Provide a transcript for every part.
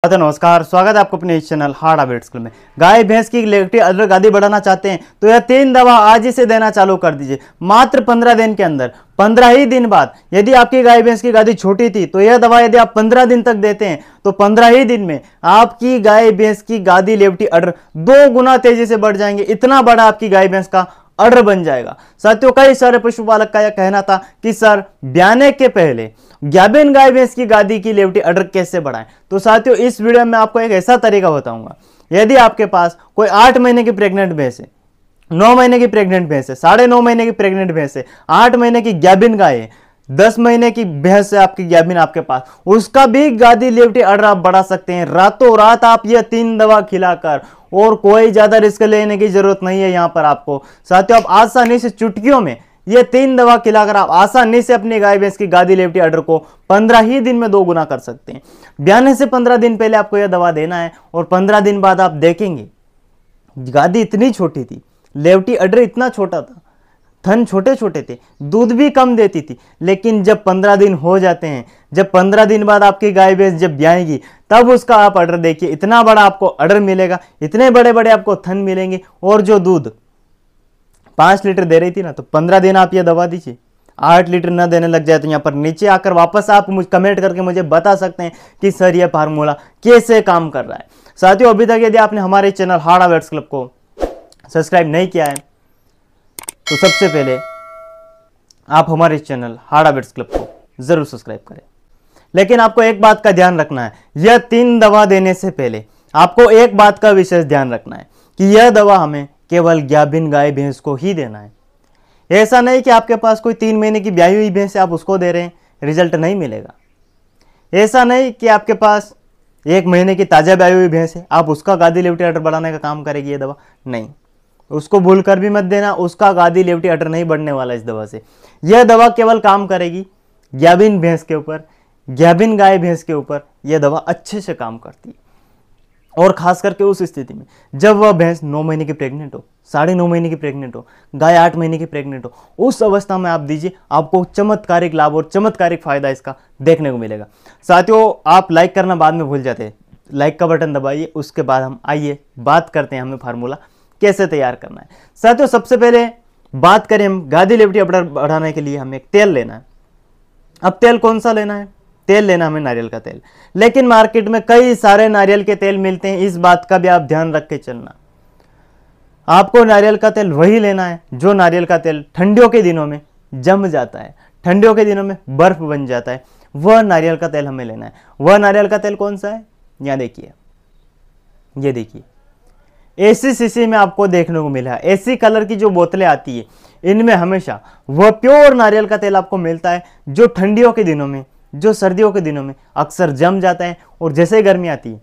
नमस्कार, स्वागत है आपको अपने इस चैनल हार्ड हैबिट्स क्लब में। गाय भैंस की लेगटी अदर गादी बढ़ाना चाहते हैं तो यह 3 दवा आज ही से देना चालू कर दीजिए, मात्र 15 दिन के अंदर। 15 ही दिन बाद यदि आपकी गाय भैंस की गादी छोटी थी तो यह दवा यदि आप 15 दिन तक देते हैं तो 15 ही दिन में आपकी गाय भैंस की गादी लेवटी अडर 2 गुना तेजी से बढ़ जाएंगे। इतना बड़ा आपकी गाय भैंस का अडर बन जाएगा। साथियों, कई सारे पशुपालक का यह कहना था कि सर ब्याने के पहले गाभिन गाय भैंस की गादी की लेवटी अडर कैसे बढ़ाएं। तो साथियों, इस वीडियो में आपको एक ऐसा तरीका बताऊंगा। यदि आपके पास कोई 8 महीने की प्रेग्नेंट भैंस है, 9 महीने की प्रेग्नेंट भैंस है, 9.5 महीने की प्रेग्नेंट भैंस है, 8 महीने की गाभिन गाय है, 10 महीने की भैंस है आपकी गाभिन आपके पास, उसका भी गादी लेवटी अडर आप बढ़ा सकते हैं रातों रात। आप ये 3 दवा खिलाकर, और कोई ज्यादा रिस्क लेने की जरूरत नहीं है यहां पर आपको। साथियों, आप आसानी से चुटकियों में ये 3 दवा खिलाकर आप आसानी से अपनी गाय भैंस की गादी लेवटी अडर को 15 ही दिन में 2 गुना कर सकते हैं। ब्याने से 15 दिन पहले आपको यह दवा देना है और 15 दिन बाद आप देखेंगे गादी इतनी छोटी थी, लेवटी अडर इतना छोटा था, थन छोटे छोटे थे, दूध भी कम देती थी। लेकिन जब 15 दिन हो जाते हैं, जब 15 दिन बाद आपकी गाय भैंस जब ब्याएगी, तब उसका आप अडर देखिए, इतना बड़ा आपको अडर मिलेगा, इतने बड़े बड़े आपको थन मिलेंगे। और जो दूध 5 लीटर दे रही थी ना, तो 15 दिन आप ये दवा दीजिए, 8 लीटर न देने लग जाए तो यहाँ पर नीचे आकर वापस आप मुझे कमेंट करके मुझे बता सकते हैं कि सर ये फार्मूला कैसे काम कर रहा है। साथियों, अभी तक यदि आपने हमारे चैनल हार्ड हैबिट्स क्लब को सब्सक्राइब नहीं किया है तो सबसे पहले आप हमारे चैनल हार्ड हैबिट्स क्लब को जरूर सब्सक्राइब करें। लेकिन आपको एक बात का ध्यान रखना है, यह 3 दवा देने से पहले आपको एक बात का विशेष ध्यान रखना है कि यह दवा हमें केवल गाभिन गाय भैंस को ही देना है। ऐसा नहीं कि आपके पास कोई 3 महीने की ब्याई हुई भैंस है, आप उसको दे रहे हैं, रिजल्ट नहीं मिलेगा। ऐसा नहीं कि आपके पास 1 महीने की ताजा ब्याई हुई भैंस है, आप उसका गादी लेवटी अडर बढ़ाने का काम करेगी ये दवा, नहीं, उसको भूल कर भी मत देना। उसका गादी लेवटी अडर नहीं बढ़ने वाला इस दवा से। यह दवा केवल काम करेगी गाभिन भैंस के ऊपर, गाभिन गाय भैंस के ऊपर यह दवा अच्छे से काम करती है। और खास करके उस स्थिति में जब वह भैंस 9 महीने की प्रेग्नेंट हो, 9.5 महीने की प्रेग्नेंट हो, गाय 8 महीने की प्रेग्नेंट हो, उस अवस्था में आप दीजिए, आपको चमत्कारिक लाभ और चमत्कारिक फायदा इसका देखने को मिलेगा। साथियों, आप लाइक करना बाद में भूल जाते हैं, लाइक का बटन दबाइए। उसके बाद हम आइए बात करते हैं हमें फार्मूला कैसे तैयार करना है। साथियों, सबसे पहले बात करें हम गादी लेवटी अडर बढ़ाने के लिए हमें एक तेल लेना है। अब तेल कौन सा लेना है? तेल लेना हमें नारियल का तेल। लेकिन मार्केट में कई सारे नारियल के तेल मिलते हैं, इस बात का भी आप ध्यान रख के चलना। आपको नारियल का तेल वही लेना है जो नारियल का तेल ठंडियों के दिनों में जम जाता है, ठंडियों के दिनों में बर्फ बन जाता है, वह नारियल का तेल हमें लेना है। वह नारियल का तेल कौन सा है? यहां देखिए, ये देखिए, ऐसी शीशी में आपको देखने को मिला है। ऐसी कलर की जो बोतलें आती है, इनमें हमेशा वह प्योर नारियल का तेल आपको मिलता है जो ठंडियों के दिनों में, जो सर्दियों के दिनों में अक्सर जम जाता है, और जैसे ही गर्मी आती है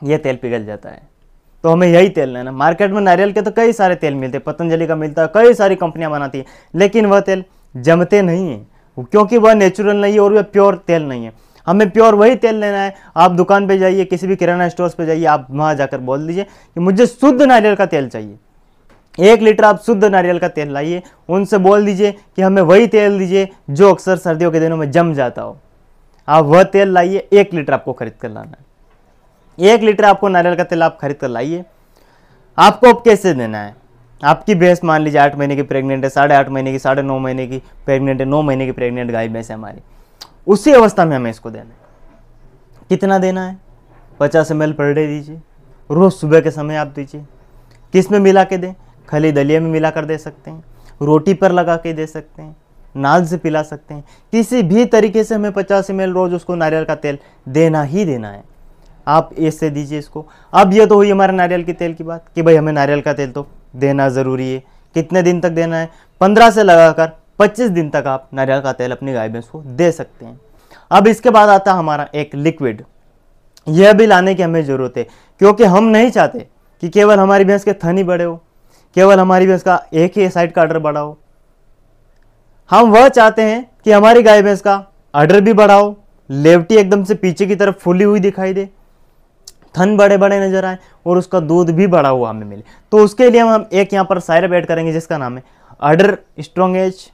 यह तेल पिघल जाता है। तो हमें यही तेल लेना। मार्केट में नारियल के तो कई सारे तेल मिलते हैं, पतंजलि का मिलता है, कई सारी कंपनियां बनाती है, लेकिन वह तेल जमते नहीं है क्योंकि वह नेचुरल नहीं है और वह प्योर तेल नहीं है। हमें प्योर वही तेल लेना है। आप दुकान पे जाइए, किसी भी किराना स्टोर्स पे जाइए, आप वहां जाकर बोल दीजिए कि मुझे शुद्ध नारियल का तेल चाहिए, 1 लीटर आप शुद्ध नारियल का तेल लाइए। उनसे बोल दीजिए कि हमें वही तेल दीजिए जो अक्सर सर्दियों के दिनों में जम जाता हो। आप वह तेल लाइए, 1 लीटर आपको खरीद कर लाना है। 1 लीटर आपको नारियल का तेल आप खरीद कर लाइए। आपको अब कैसे देना है? आपकी भैंस मान लीजिए 8 महीने की प्रेग्नेंट है, 8.5 महीने की, 9.5 महीने की प्रेग्नेंट है, 9 महीने की प्रेग्नेंट गाय भैंस है हमारी, उसी अवस्था में हमें इसको देना है। कितना देना है? 50 ml पर डे दीजिए। रोज सुबह के समय आप दीजिए। किस में मिला के दें? खली दलिया में मिला कर दे सकते हैं, रोटी पर लगा के दे सकते हैं, नाल से पिला सकते हैं, किसी भी तरीके से हमें 50 ml रोज उसको नारियल का तेल देना ही देना है। आप ऐसे दीजिए इसको। अब ये तो हुई हमारे नारियल के तेल की बात कि भाई हमें नारियल का तेल तो देना ज़रूरी है। कितने दिन तक देना है? 15 से लगाकर 25 दिन तक आप नारियल का तेल अपनी गाय भैंस को दे सकते हैं। अब इसके बाद आता है हमारा एक लिक्विड। यह भी लाने की हमें ज़रूरत है क्योंकि हम नहीं चाहते कि केवल हमारी भैंस के थन ही बड़े हो, केवल हमारी भैंस का एक ही साइड का अडर बड़ा हो। हम वह चाहते हैं कि हमारी गाय भैंस का अडर भी बड़ा हो, लेवटी एकदम से पीछे की तरफ फूली हुई दिखाई दे, थन बड़े बड़े नजर आए और उसका दूध भी बड़ा हुआ हमें मिले। तो उसके लिए हम एक यहाँ पर साइरप ऐड करेंगे जिसका नाम है अडर स्ट्रॉन्ग एच,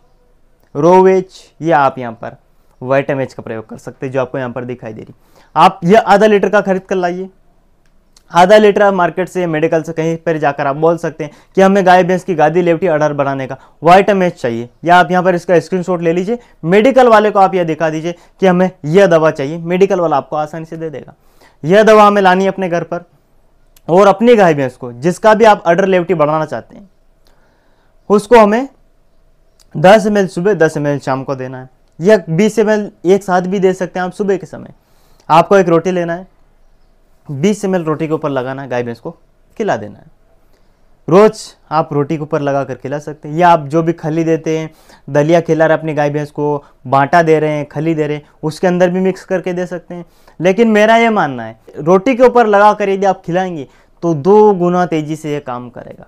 रो एच, या आप यहाँ पर वाइटम एच का प्रयोग कर सकते हैं जो आपको यहाँ पर दिखाई दे रही। आप ये आधा लीटर का खरीद कर लाइए। आधा लीटर आप मार्केट से, मेडिकल से, कहीं पर जाकर आप बोल सकते हैं कि हमें गाय भैंस की गादी लेवटी अडर बढ़ाने का वाइटामेक्स चाहिए, या आप यहाँ पर इसका स्क्रीनशॉट ले लीजिए, मेडिकल वाले को आप यह दिखा दीजिए कि हमें यह दवा चाहिए, मेडिकल वाला आपको आसानी से दे देगा। यह दवा हमें लानी है अपने घर पर, और अपनी गाय भैंस को जिसका भी आप अडर लेवटी बढ़ाना चाहते हैं उसको हमें 10 ml सुबह 10 ml शाम को देना है, या 20 ml एक साथ भी दे सकते हैं आप सुबह के समय। आपको एक रोटी लेना है, 20 ml रोटी के ऊपर लगाना है, गाय भैंस को खिला देना है। रोज आप रोटी के ऊपर लगा कर खिला सकते हैं, या आप जो भी खली देते हैं, दलिया खिला रहे अपनी गाय भैंस को, बांटा दे रहे हैं, खली दे रहे हैं, उसके अंदर भी मिक्स करके दे सकते हैं। लेकिन मेरा ये मानना है रोटी के ऊपर लगा कर यदि आप खिलाएंगे तो 2 गुना तेजी से ये काम करेगा।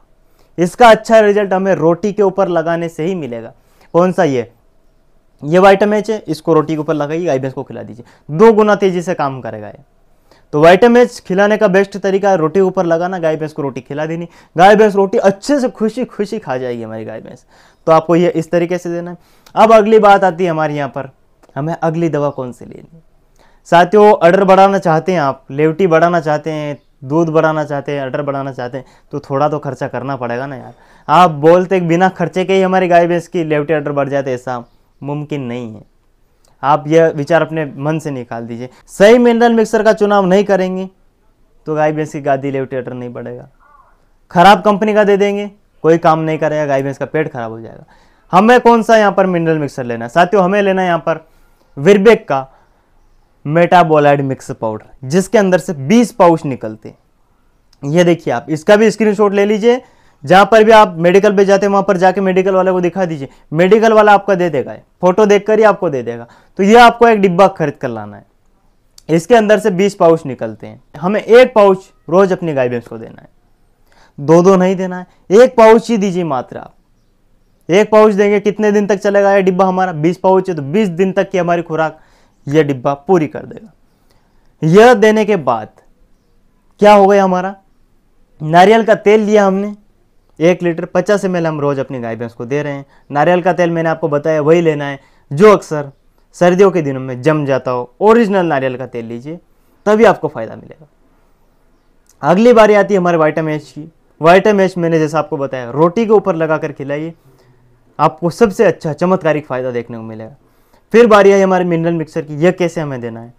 इसका अच्छा रिजल्ट हमें रोटी के ऊपर लगाने से ही मिलेगा। कौन सा? ये वाइटामेक्स है, इसको रोटी के ऊपर लगाइए, गाय भैंस को खिला दीजिए, 2 गुना तेजी से काम करेगा ये। तो वाइटामेक्स खिलाने का बेस्ट तरीका है रोटी के ऊपर लगाना, गाय भैंस को रोटी खिला देनी, गाय भैंस रोटी अच्छे से खुशी खुशी खा जाएगी हमारी गाय भैंस। तो आपको ये इस तरीके से देना है। अब अगली बात आती है हमारे यहाँ पर, हमें अगली दवा कौन सी लेनी। साथियों, अडर बढ़ाना चाहते हैं आप, लेवटी बढ़ाना चाहते हैं, दूध बढ़ाना चाहते हैं, अडर बढ़ाना चाहते हैं, तो थोड़ा तो खर्चा करना पड़ेगा ना यार। आप बोलते बिना खर्चे के ही हमारी गाय भैंस की लेवटी अडर बढ़ जाते, ऐसा मुमकिन नहीं है। आप यह विचार अपने मन से निकाल दीजिए। सही मिनरल मिक्सर का चुनाव नहीं करेंगे तो गाय भैंस की गादी लेवटी अडर नहीं बढ़ेगा। खराब कंपनी का दे देंगे, कोई काम नहीं करेगा, गाय भैंस का पेट खराब हो जाएगा। हमें कौन सा यहाँ पर मिनरल मिक्सर लेना है साथियों? हमें लेना है यहाँ पर विरबेक का मेटाबोलाइड मिक्स पाउडर, जिसके अंदर से 20 पाउच निकलते हैं। ये देखिए, आप इसका भी स्क्रीनशॉट ले लीजिए। जहां पर भी आप मेडिकल पे जाते हैं वहां पर जाके मेडिकल वाले को दिखा दीजिए, मेडिकल वाला आपका दे देगा, फोटो देखकर ही आपको दे देगा। तो ये आपको एक डिब्बा खरीद कर लाना है, इसके अंदर से 20 पाउच निकलते हैं। हमें 1 पाउच रोज अपनी गाय भैंस को देना है, 2 नहीं देना है, 1 पाउच ही दीजिए मात्र। आप 1 पाउच देंगे, कितने दिन तक चलेगा ये डिब्बा हमारा? 20 पाउच है तो 20 दिन तक की हमारी खुराक यह डिब्बा पूरी कर देगा। यह देने के बाद क्या हो गया हमारा? नारियल का तेल लिया हमने 1 लीटर, 50 ml हम रोज अपनी गाय भैंस को दे रहे हैं। नारियल का तेल मैंने आपको बताया वही लेना है जो अक्सर सर्दियों के दिनों में जम जाता हो। ओरिजिनल नारियल का तेल लीजिए, तभी आपको फायदा मिलेगा। अगली बारी आती है हमारे वाइटामेक्स की। वाइटामेक्स मैंने जैसा आपको बताया रोटी के ऊपर लगाकर खिलाइए, आपको सबसे अच्छा चमत्कारिक फायदा देखने को मिलेगा। फिर बारी आई हमारे मिनरल मिक्सर की, यह कैसे हमें देना है।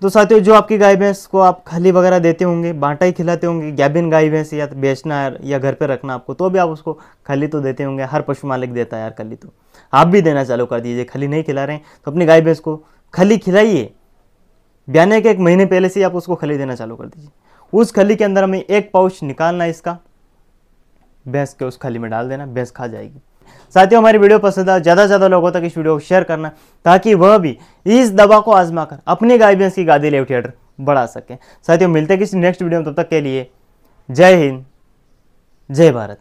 तो साथियों, जो आपकी गाय भैंस को आप खली वगैरह देते होंगे, बांटा ही खिलाते होंगे, गैबिन गाय भैंस या बेचना है या घर पे रखना आपको, तो भी आप उसको खली तो देते होंगे। हर पशु मालिक देता है यार खली, तो आप भी देना चालू कर दीजिए। खली नहीं खिला रहे हैं तो अपनी गाय भैंस को खली खिलाइए, ब्याने के 1 महीने पहले से आप उसको खली देना चालू कर दीजिए। उस खली के अंदर हमें 1 पाउच निकालना है इसका, भैंस के उस खली में डाल देना, भैंस खा जाएगी। साथियों, हमारी वीडियो पसंद आए ज़्यादा से ज़्यादा लोगों तक इस वीडियो को शेयर करना, ताकि वह भी इस दवा को आजमा कर अपनी गाय भैंस की गादी लेवटी अडर बढ़ा सकें। साथियों, मिलते हैं किसी नेक्स्ट वीडियो में, तब तक के लिए जय हिंद, जय भारत।